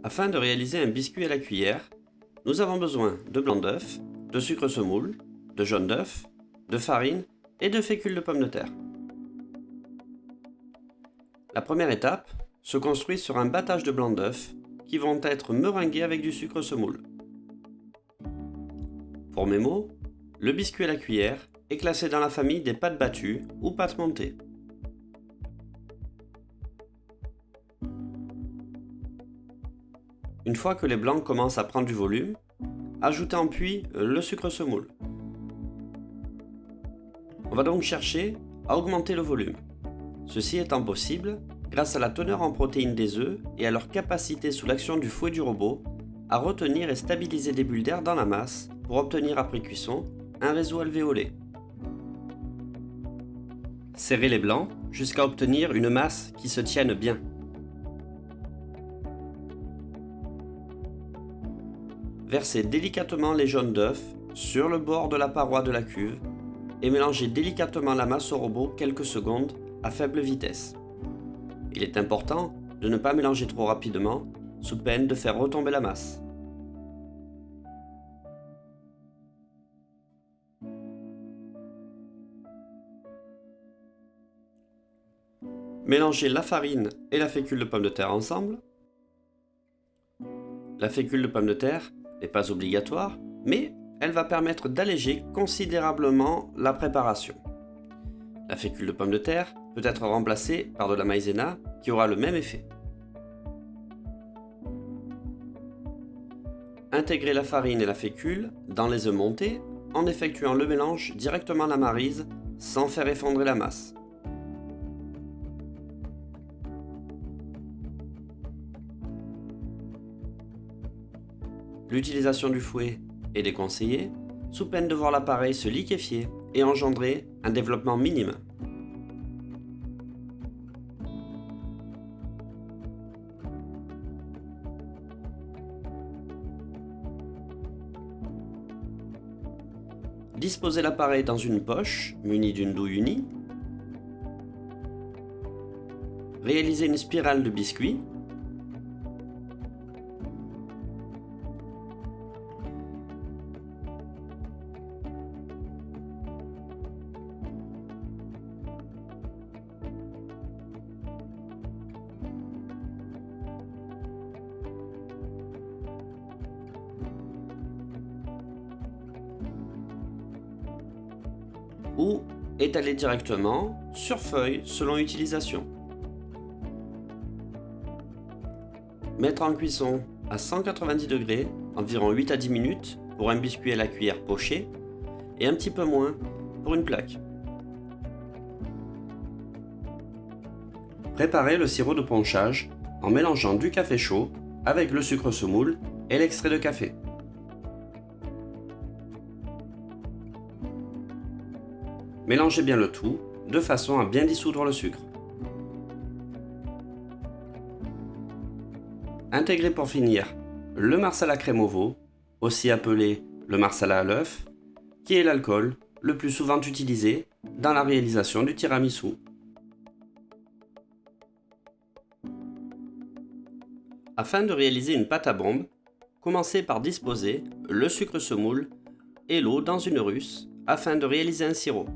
Afin de réaliser un biscuit à la cuillère, nous avons besoin de blanc d'œuf, de sucre semoule, de jaune d'œuf, de farine et de fécule de pomme de terre. La première étape se construit sur un battage de blanc d'œuf qui vont être meringués avec du sucre semoule. Pour mes mots, le biscuit à la cuillère est classé dans la famille des pâtes battues ou pâtes montées. Une fois que les blancs commencent à prendre du volume, ajoutez en puis le sucre semoule. On va donc chercher à augmenter le volume. Ceci étant possible grâce à la teneur en protéines des œufs et à leur capacité sous l'action du fouet du robot à retenir et stabiliser des bulles d'air dans la masse pour obtenir après cuisson un réseau alvéolé. Serrez les blancs jusqu'à obtenir une masse qui se tienne bien. Versez délicatement les jaunes d'œufs sur le bord de la paroi de la cuve et mélangez délicatement la masse au robot quelques secondes à faible vitesse. Il est important de ne pas mélanger trop rapidement, sous peine de faire retomber la masse. Mélangez la farine et la fécule de pomme de terre ensemble. La fécule de pomme de terre n'est pas obligatoire, mais elle va permettre d'alléger considérablement la préparation. La fécule de pomme de terre peut être remplacée par de la maïzena qui aura le même effet. Intégrez la farine et la fécule dans les œufs montés en effectuant le mélange directement à la maryse sans faire effondrer la masse. L'utilisation du fouet est déconseillée, sous peine de voir l'appareil se liquéfier et engendrer un développement minime. Disposez l'appareil dans une poche munie d'une douille unie. Réalisez une spirale de biscuit. Ou étaler directement sur feuille selon utilisation. Mettre en cuisson à 190 degrés environ 8 à 10 minutes pour un biscuit à la cuillère poché et un petit peu moins pour une plaque. Préparez le sirop de ponchage en mélangeant du café chaud avec le sucre semoule et l'extrait de café. Mélangez bien le tout de façon à bien dissoudre le sucre. Intégrez pour finir le marsala crème au veau, aussi appelé le marsala à l'œuf, qui est l'alcool le plus souvent utilisé dans la réalisation du tiramisu. Afin de réaliser une pâte à bombe, commencez par disposer le sucre semoule et l'eau dans une russe afin de réaliser un sirop.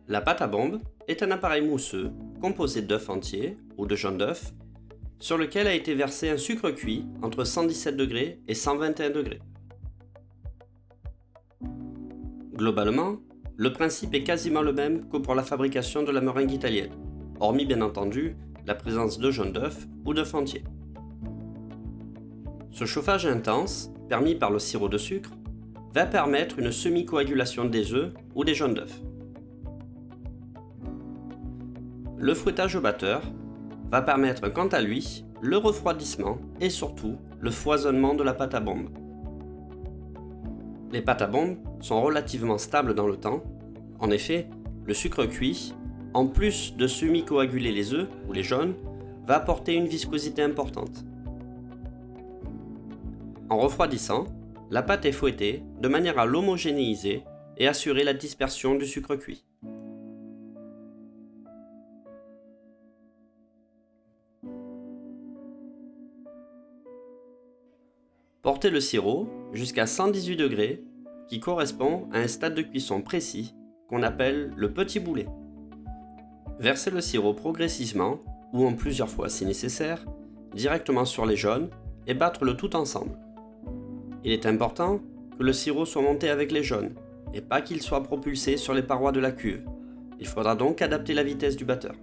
La pâte à bombe est un appareil mousseux composé d'œufs entiers ou de jaune d'œuf sur lequel a été versé un sucre cuit entre 117 degrés et 121 degrés. Globalement, le principe est quasiment le même que pour la fabrication de la meringue italienne, hormis bien entendu la présence de jaune d'œuf ou d'œufs entiers. Ce chauffage intense, permis par le sirop de sucre, va permettre une semi-coagulation des œufs ou des jaunes d'œufs. Le fouettage au batteur va permettre quant à lui le refroidissement et surtout le foisonnement de la pâte à bombe. Les pâtes à bombe sont relativement stables dans le temps. En effet, le sucre cuit, en plus de semi-coaguler les œufs ou les jaunes, va apporter une viscosité importante. En refroidissant, la pâte est fouettée de manière à l'homogénéiser et assurer la dispersion du sucre cuit. Portez le sirop jusqu'à 118 degrés, qui correspond à un stade de cuisson précis qu'on appelle le petit boulet. Versez le sirop progressivement, ou en plusieurs fois si nécessaire, directement sur les jaunes et battre le tout ensemble. Il est important que le sirop soit monté avec les jaunes et pas qu'il soit propulsé sur les parois de la cuve. Il faudra donc adapter la vitesse du batteur.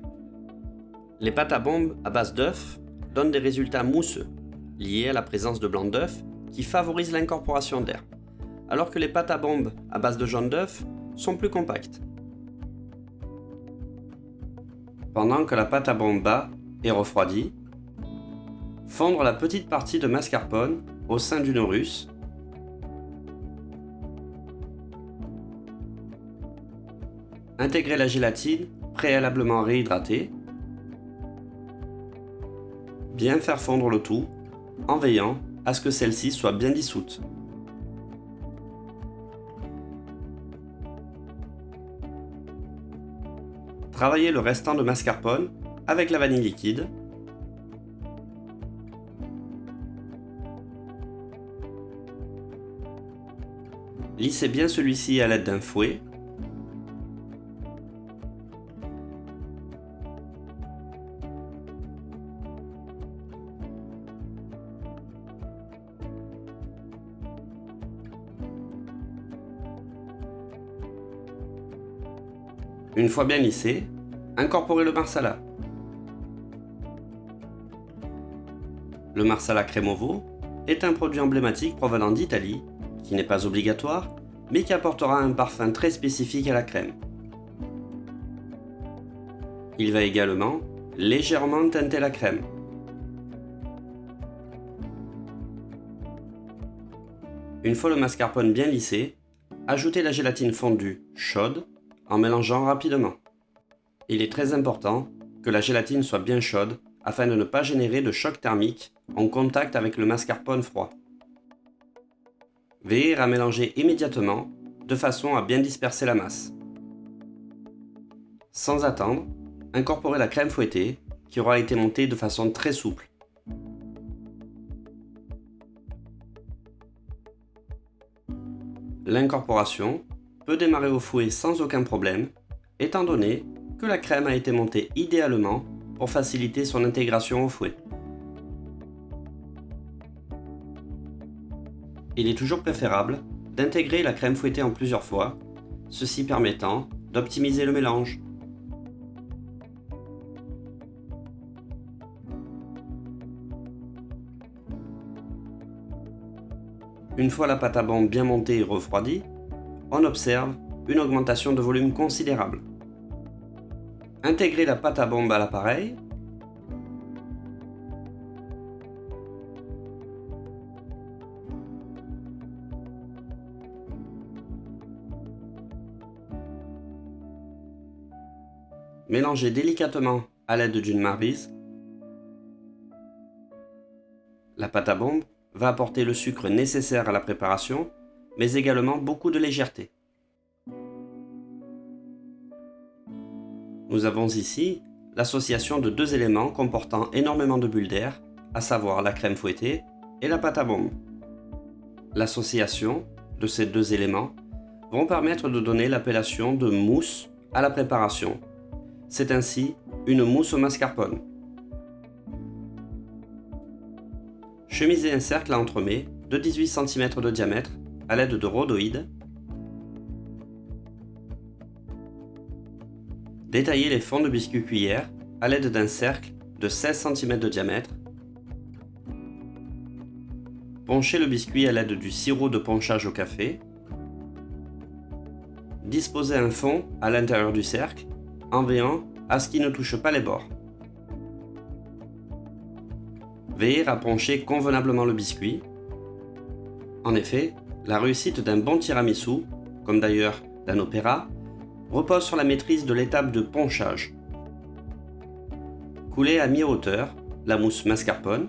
Les pâtes à bombe à base d'œufs donnent des résultats mousseux, liés à la présence de blanc d'œuf qui favorise l'incorporation d'air, alors que les pâtes à bombe à base de jaune d'œuf sont plus compactes. Pendant que la pâte à bombe bat et refroidit, fondre la petite partie de mascarpone au sein d'une russe. Intégrer la gélatine préalablement réhydratée. Bien faire fondre le tout en veillant à ce que celle-ci soit bien dissoute. Travaillez le restant de mascarpone avec la vanille liquide. Lissez bien celui-ci à l'aide d'un fouet. Une fois bien lissé, incorporez le marsala. Le marsala Cremovo est un produit emblématique provenant d'Italie, qui n'est pas obligatoire, mais qui apportera un parfum très spécifique à la crème. Il va également légèrement teinter la crème. Une fois le mascarpone bien lissé, ajoutez la gélatine fondue chaude en mélangeant rapidement. Il est très important que la gélatine soit bien chaude afin de ne pas générer de choc thermique en contact avec le mascarpone froid. Veillez à mélanger immédiatement de façon à bien disperser la masse. Sans attendre, incorporez la crème fouettée qui aura été montée de façon très souple. L'incorporation peut démarrer au fouet sans aucun problème, étant donné que la crème a été montée idéalement pour faciliter son intégration au fouet. Il est toujours préférable d'intégrer la crème fouettée en plusieurs fois, ceci permettant d'optimiser le mélange. Une fois la pâte à bombe bien montée et refroidie, on observe une augmentation de volume considérable. Intégrez la pâte à bombe à l'appareil. Mélangez délicatement à l'aide d'une maryse. La pâte à bombe va apporter le sucre nécessaire à la préparation, mais également beaucoup de légèreté. Nous avons ici l'association de deux éléments comportant énormément de bulles d'air, à savoir la crème fouettée et la pâte à bombe. L'association de ces deux éléments vont permettre de donner l'appellation de mousse à la préparation. C'est ainsi une mousse au mascarpone. Chemisez un cercle à entremets de 18 cm de diamètre à l'aide de rhodoïdes. Détaillez les fonds de biscuit cuillère à l'aide d'un cercle de 16 cm de diamètre. Ponchez le biscuit à l'aide du sirop de ponchage au café. Disposez un fond à l'intérieur du cercle en veillant à ce qu'il ne touche pas les bords. Veillez à poncher convenablement le biscuit. En effet, la réussite d'un bon tiramisu, comme d'ailleurs d'un opéra, repose sur la maîtrise de l'étape de ponchage. Coulez à mi-hauteur la mousse mascarpone.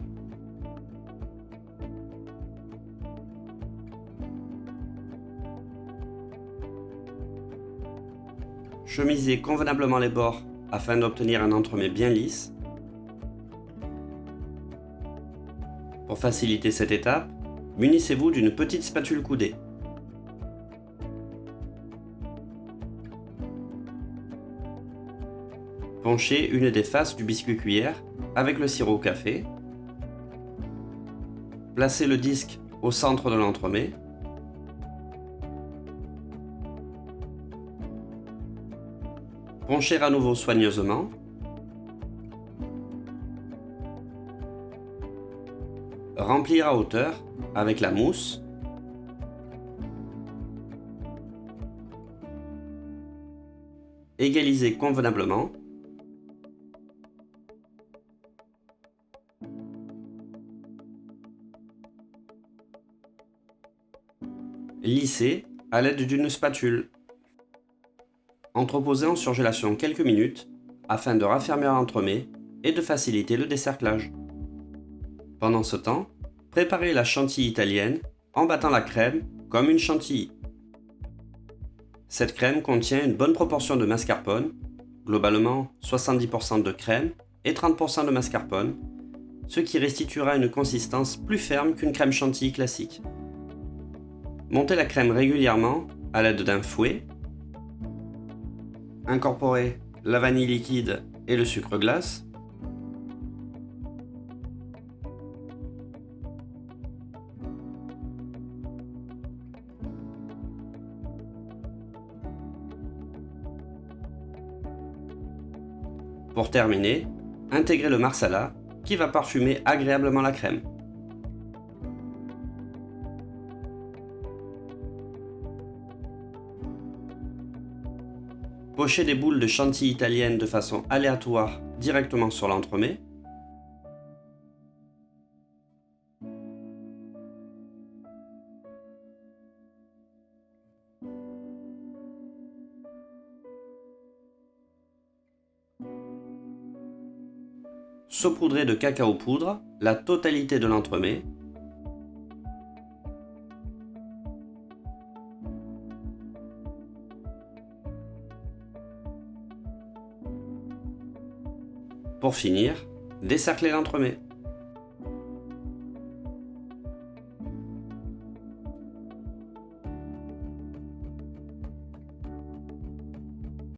Chemisez convenablement les bords afin d'obtenir un entremets bien lisse. Pour faciliter cette étape, munissez-vous d'une petite spatule coudée. Ponchez une des faces du biscuit cuillère avec le sirop au café. Placez le disque au centre de l'entremet. Ponchez à nouveau soigneusement. Remplir à hauteur avec la mousse. Égaliser convenablement. Lisser à l'aide d'une spatule. Entreposer en surgélation quelques minutes afin de raffermir l'entremet et de faciliter le décerclage. Pendant ce temps, préparez la chantilly italienne en battant la crème comme une chantilly. Cette crème contient une bonne proportion de mascarpone, globalement 70% de crème et 30% de mascarpone, ce qui restituera une consistance plus ferme qu'une crème chantilly classique. Montez la crème régulièrement à l'aide d'un fouet. Incorporez la vanille liquide et le sucre glace. Pour terminer, intégrez le marsala qui va parfumer agréablement la crème. Pochez des boules de chantilly italienne de façon aléatoire directement sur l'entremet. Saupoudrez de cacao poudre la totalité de l'entremet. Pour finir, décerclez l'entremet.